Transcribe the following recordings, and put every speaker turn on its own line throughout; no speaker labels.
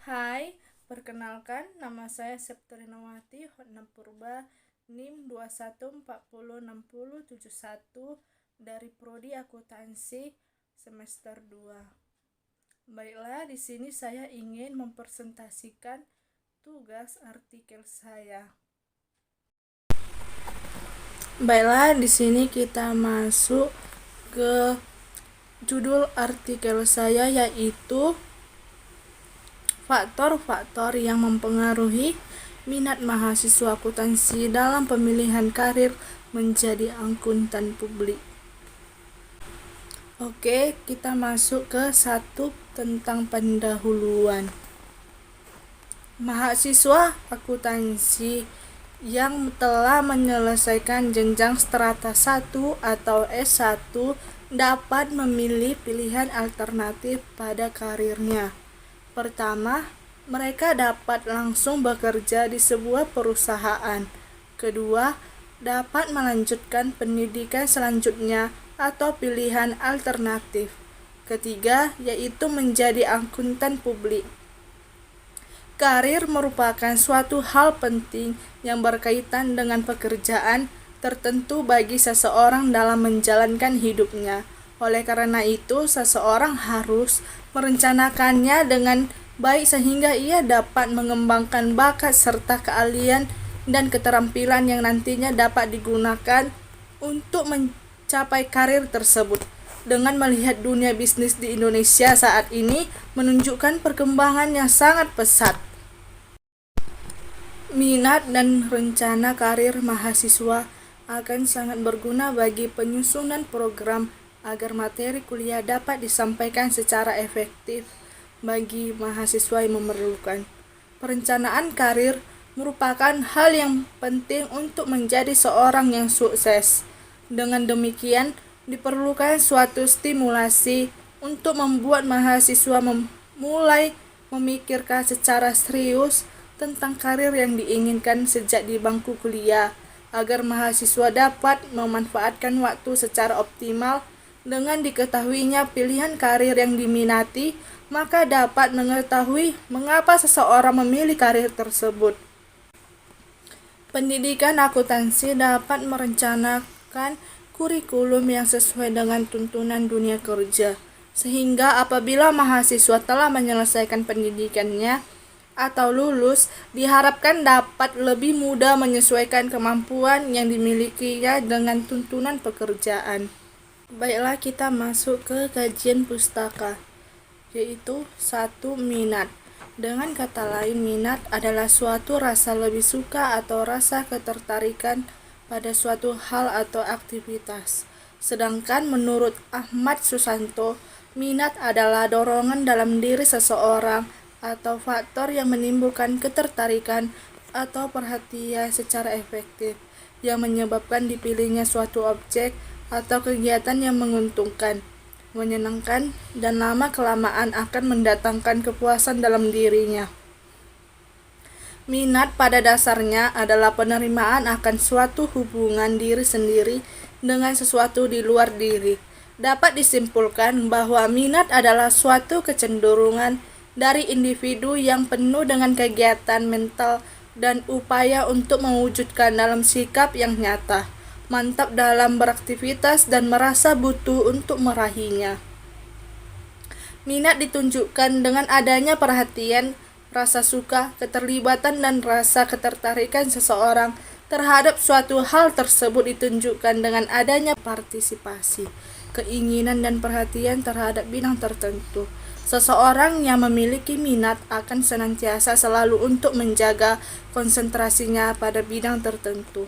Hai, perkenalkan nama saya Septrinawati Hotnam Purba, NIM 21406071 dari Prodi Akuntansi semester 2. Baiklah, di sini saya ingin mempresentasikan tugas artikel saya. Baiklah, di sini kita masuk ke judul artikel saya, yaitu faktor-faktor yang mempengaruhi minat mahasiswa akuntansi dalam pemilihan karir menjadi akuntan publik. Oke, kita masuk ke satu tentang pendahuluan. Mahasiswa akuntansi yang telah menyelesaikan jenjang strata 1 atau S1 dapat memilih pilihan alternatif pada karirnya. Pertama, mereka dapat langsung bekerja di sebuah perusahaan. Kedua, dapat melanjutkan pendidikan selanjutnya atau pilihan alternatif. Ketiga, yaitu menjadi akuntan publik. Karir merupakan suatu hal penting yang berkaitan dengan pekerjaan tertentu bagi seseorang dalam menjalankan hidupnya. Oleh karena itu, seseorang harus merencanakannya dengan baik sehingga ia dapat mengembangkan bakat serta keahlian dan keterampilan yang nantinya dapat digunakan untuk mencapai karir tersebut. Dengan melihat dunia bisnis di Indonesia saat ini menunjukkan perkembangan yang sangat pesat, minat dan rencana karir mahasiswa akan sangat berguna bagi penyusunan program agar materi kuliah dapat disampaikan secara efektif bagi mahasiswa yang memerlukan. Perencanaan karir merupakan hal yang penting untuk menjadi seorang yang sukses. Dengan demikian, diperlukan suatu stimulasi untuk membuat mahasiswa mulai memikirkan secara serius tentang karir yang diinginkan sejak di bangku kuliah, agar mahasiswa dapat memanfaatkan waktu secara optimal. Dengan diketahuinya pilihan karir yang diminati, maka dapat mengetahui mengapa seseorang memilih karir tersebut. Pendidikan akuntansi dapat merencanakan kurikulum yang sesuai dengan tuntunan dunia kerja, sehingga apabila mahasiswa telah menyelesaikan pendidikannya atau lulus, diharapkan dapat lebih mudah menyesuaikan kemampuan yang dimilikinya dengan tuntunan pekerjaan. Baiklah, kita masuk ke kajian pustaka, yaitu 1. Minat. Dengan kata lain, minat adalah suatu rasa lebih suka atau rasa ketertarikan pada suatu hal atau aktivitas. Sedangkan menurut Ahmad Susanto, minat adalah dorongan dalam diri seseorang atau faktor yang menimbulkan ketertarikan atau perhatian secara efektif yang menyebabkan dipilihnya suatu objek atau kegiatan yang menguntungkan, menyenangkan, dan lama-kelamaan akan mendatangkan kepuasan dalam dirinya. Minat pada dasarnya adalah penerimaan akan suatu hubungan diri sendiri dengan sesuatu di luar diri. Dapat disimpulkan bahwa minat adalah suatu kecenderungan dari individu yang penuh dengan kegiatan mental dan upaya untuk mewujudkan dalam sikap yang nyata, mantap dalam beraktivitas dan merasa butuh untuk meraihnya. Minat ditunjukkan dengan adanya perhatian, rasa suka, keterlibatan, dan rasa ketertarikan seseorang terhadap suatu hal tersebut ditunjukkan dengan adanya partisipasi, keinginan dan perhatian terhadap bidang tertentu. Seseorang yang memiliki minat akan senantiasa selalu untuk menjaga konsentrasinya pada bidang tertentu.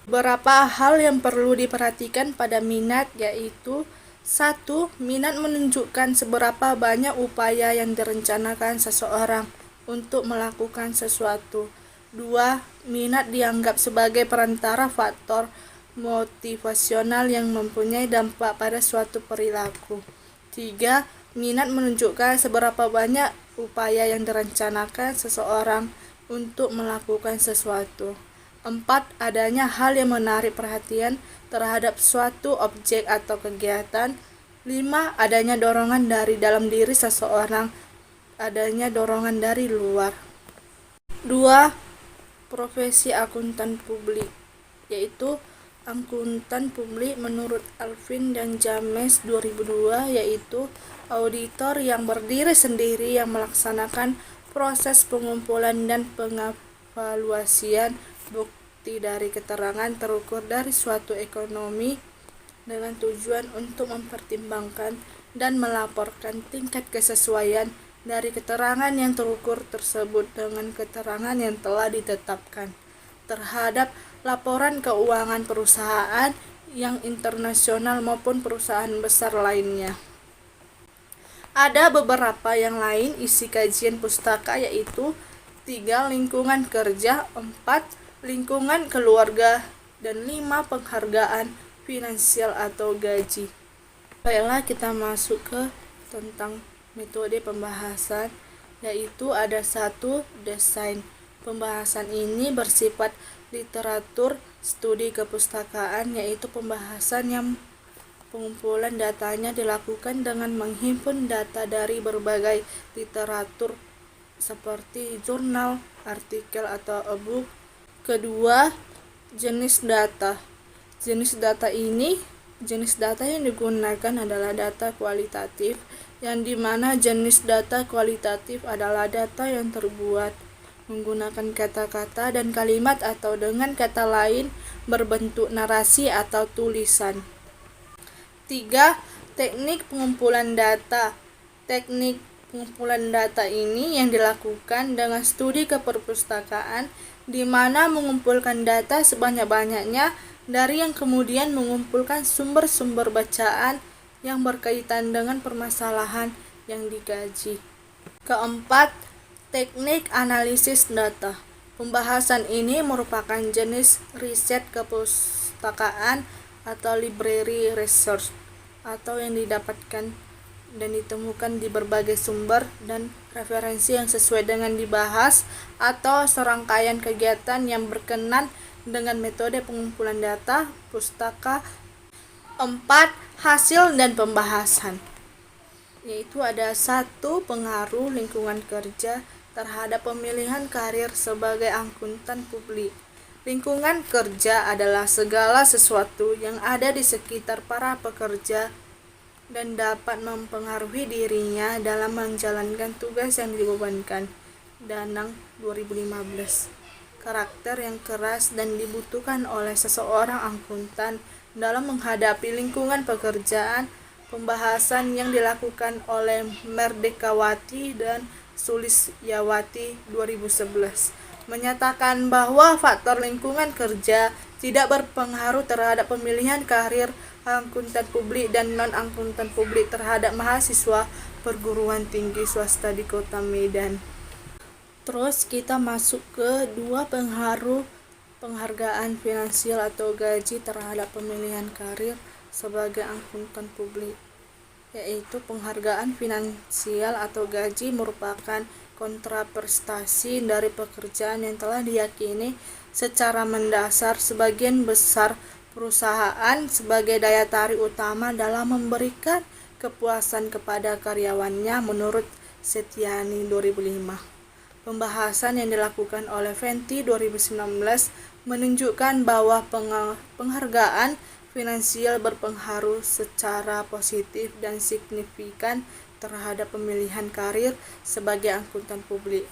Beberapa hal yang perlu diperhatikan pada minat yaitu: 1. Minat menunjukkan seberapa banyak upaya yang direncanakan seseorang untuk melakukan sesuatu. 2. Minat dianggap sebagai perantara faktor motivasional yang mempunyai dampak pada suatu perilaku. 3. Minat menunjukkan seberapa banyak upaya yang direncanakan seseorang untuk melakukan sesuatu. 4. Adanya hal yang menarik perhatian terhadap suatu objek atau kegiatan. 5. Adanya dorongan dari dalam diri seseorang adanya dorongan dari luar. 2. Profesi akuntan publik, yaitu akuntan publik menurut Alvin dan James 2002 yaitu auditor yang berdiri sendiri yang melaksanakan proses pengumpulan dan pengevaluasian bukti dari keterangan terukur dari suatu ekonomi dengan tujuan untuk mempertimbangkan dan melaporkan tingkat kesesuaian dari keterangan yang terukur tersebut dengan keterangan yang telah ditetapkan terhadap laporan keuangan perusahaan yang internasional maupun perusahaan besar lainnya. Ada beberapa yang lain isi kajian pustaka yaitu 3. Lingkungan kerja, 4. Lingkungan keluarga, dan 5. Penghargaan finansial atau gaji. Baiklah, kita masuk ke tentang metode pembahasan, yaitu ada 1. Desain. Pembahasan ini bersifat literatur studi kepustakaan, yaitu pembahasan yang pengumpulan datanya dilakukan dengan menghimpun data dari berbagai literatur seperti jurnal, artikel, atau e-book. Kedua, jenis data. Jenis data yang digunakan adalah data kualitatif, yang dimana jenis data kualitatif adalah data yang terbuat menggunakan kata-kata dan kalimat atau dengan kata lain berbentuk narasi atau tulisan. 3. Teknik pengumpulan data. Teknik pengumpulan data ini yang dilakukan dengan studi keperpustakaan, di mana mengumpulkan data sebanyak-banyaknya dari yang kemudian mengumpulkan sumber-sumber bacaan yang berkaitan dengan permasalahan yang dikaji. Keempat, teknik analisis data. Pembahasan ini merupakan jenis riset kepustakaan atau library research, atau yang didapatkan dan ditemukan di berbagai sumber dan referensi yang sesuai dengan dibahas atau serangkaian kegiatan yang berkenan dengan metode pengumpulan data pustaka. 4. Hasil dan pembahasan, yaitu ada 1. Pengaruh lingkungan kerja terhadap pemilihan karir sebagai akuntan publik. Lingkungan kerja adalah segala sesuatu yang ada di sekitar para pekerja dan dapat mempengaruhi dirinya dalam menjalankan tugas yang dibebankan. Danang 2015. Karakter yang keras dan dibutuhkan oleh seseorang akuntan dalam menghadapi lingkungan pekerjaan. Pembahasan yang dilakukan oleh Merdekawati dan Sulistyawati 2011 menyatakan bahwa faktor lingkungan kerja tidak berpengaruh terhadap pemilihan karir akuntan publik dan non-akuntan publik terhadap mahasiswa perguruan tinggi swasta di Kota Medan. Terus kita masuk ke 2 pengaruh penghargaan finansial atau gaji terhadap pemilihan karir sebagai akuntan publik, yaitu penghargaan finansial atau gaji merupakan kontraprestasi dari pekerjaan yang telah diyakini secara mendasar sebagian besar perusahaan sebagai daya tarik utama dalam memberikan kepuasan kepada karyawannya menurut Setiani 2005. Pembahasan yang dilakukan oleh Fenty 2019 menunjukkan bahwa penghargaan finansial berpengaruh secara positif dan signifikan terhadap pemilihan karir sebagai akuntan publik.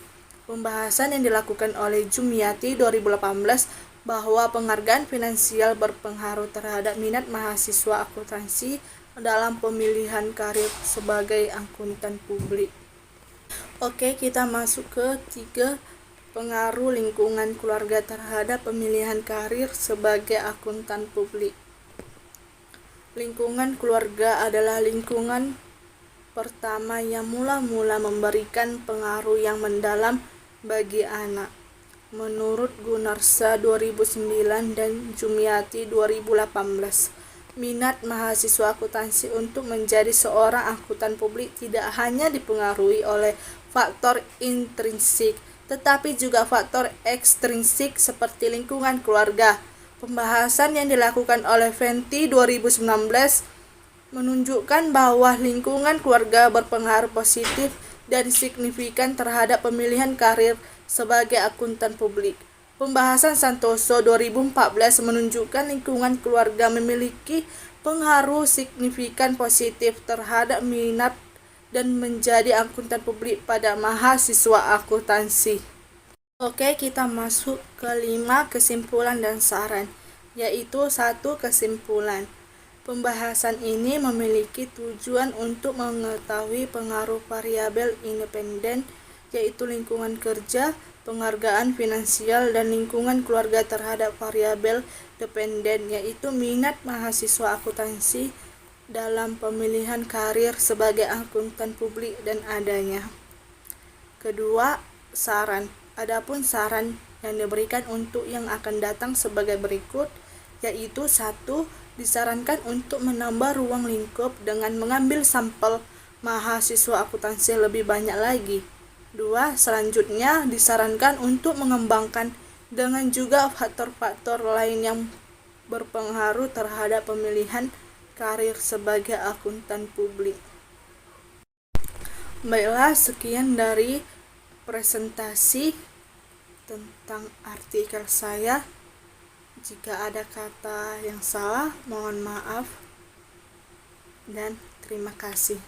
Pembahasan yang dilakukan oleh Jumiati 2018 bahwa penghargaan finansial berpengaruh terhadap minat mahasiswa akuntansi dalam pemilihan karir sebagai akuntan publik. Oke, kita masuk ke 3 pengaruh lingkungan keluarga terhadap pemilihan karir sebagai akuntan publik. Lingkungan keluarga adalah lingkungan pertama yang mula-mula memberikan pengaruh yang mendalam bagi anak. Menurut Gunarsa 2009 dan Jumiati 2018, minat mahasiswa akuntansi untuk menjadi seorang akuntan publik tidak hanya dipengaruhi oleh faktor intrinsik, tetapi juga faktor ekstrinsik seperti lingkungan keluarga. Pembahasan yang dilakukan oleh Fenty 2019 menunjukkan bahwa lingkungan keluarga berpengaruh positif dan signifikan terhadap pemilihan karir sebagai akuntan publik. Pembahasan Santoso 2014 menunjukkan lingkungan keluarga memiliki pengaruh signifikan positif terhadap minat dan menjadi akuntan publik pada mahasiswa akuntansi. Oke, kita masuk ke 5 kesimpulan dan saran, yaitu 1. Kesimpulan. Pembahasan ini memiliki tujuan untuk mengetahui pengaruh variabel independen, yaitu lingkungan kerja, penghargaan finansial, dan lingkungan keluarga terhadap variabel dependen, yaitu minat mahasiswa akuntansi dalam pemilihan karir sebagai akuntan publik dan adanya. Kedua, saran. Adapun saran yang diberikan untuk yang akan datang sebagai berikut, yaitu 1. Disarankan untuk menambah ruang lingkup dengan mengambil sampel mahasiswa akuntansi lebih banyak lagi. 2. Selanjutnya disarankan untuk mengembangkan dengan juga faktor-faktor lain yang berpengaruh terhadap pemilihan karir sebagai akuntan publik. Baiklah, sekian dari presentasi tentang artikel saya. Jika ada kata yang salah, mohon maaf dan terima kasih.